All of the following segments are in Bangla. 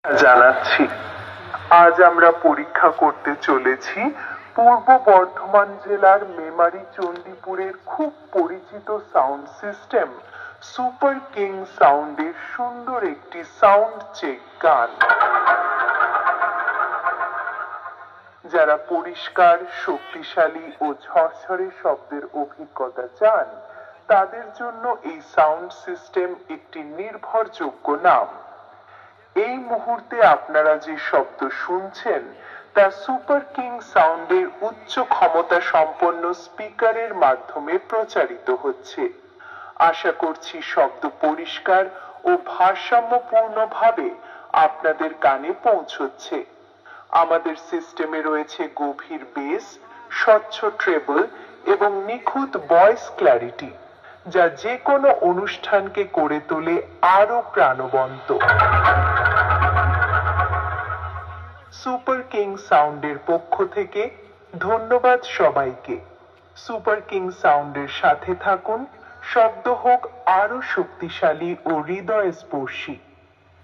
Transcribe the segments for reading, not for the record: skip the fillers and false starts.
জানাচ্ছি। আজ আমরা পরীক্ষা করতে চলেছি পূর্ব বর্ধমান জেলার মেমারি চণ্ডীপুরের খুব পরিচিত সাউন্ড সিস্টেম সুপার কিং সাউন্ডের সুন্দর একটি সাউন্ড চেক গান। যারা পরিষ্কার, শক্তিশালী ও ঝরঝরে শব্দের অভিজ্ঞতা চান, তাদের জন্য এই সাউন্ড সিস্টেম একটি নির্ভরযোগ্য নাম। এই মুহূর্তে আপনারা যে শব্দ শুনছেন তা সুপার কিং সাউন্ডের উচ্চ ক্ষমতা সম্পন্ন স্পিকারের মাধ্যমে প্রচারিত হচ্ছে। আশা করছি শব্দ পরিষ্কার ও ভারসাম্যপূর্ণভাবে আপনাদের কানে পৌঁছচ্ছে। আমাদের সিস্টেমে রয়েছে গভীর বেস, স্বচ্ছ ট্রেবল এবং নিখুঁত ভয়েস ক্ল্যারিটি, যা যে কোনো অনুষ্ঠানকে করে তোলে আরো প্রাণবন্ত। সুপার কিং সাউন্ডের পক্ষ থেকে ধন্যবাদ সবাইকে। সুপার কিং সাউন্ডের সাথে থাকুন, শব্দ হোক আরো শক্তিশালী ও হৃদয়স্পর্শী।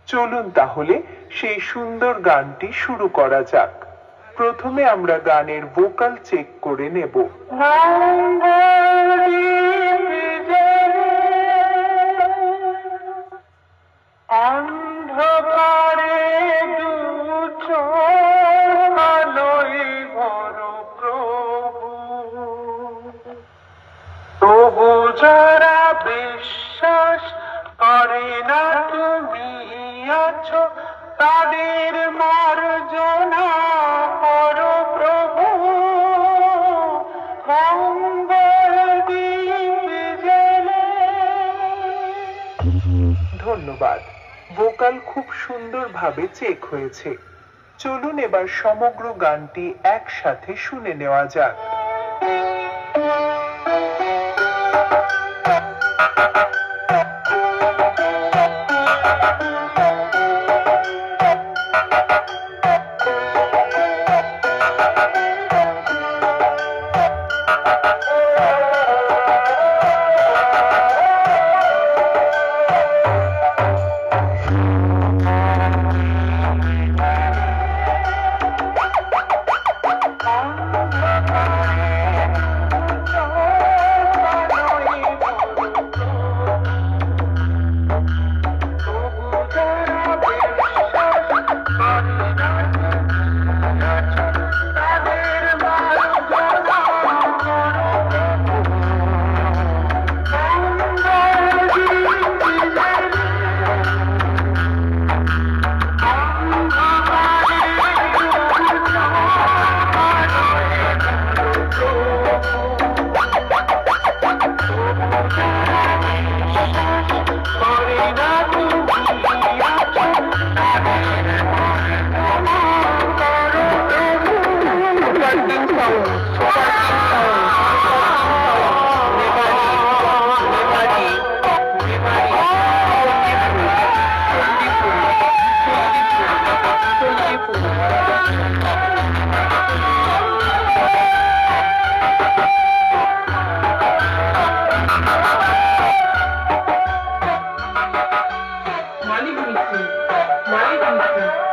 চলুন তাহলে সেই সুন্দর গানটি শুরু করা যাক। প্রথমে আমরা গানের ভোকাল চেক করে নেব। তবু যারা বিশ্বাস করে না তুমি আছো, তাদের মার্জনা করো প্রভু। ধন্যবাদ। ভোকাল খুব সুন্দরভাবে চেক হয়েছে। চলুন এবার সমগ্র গানটি একসাথে শুনে নেওয়া যাক। Money,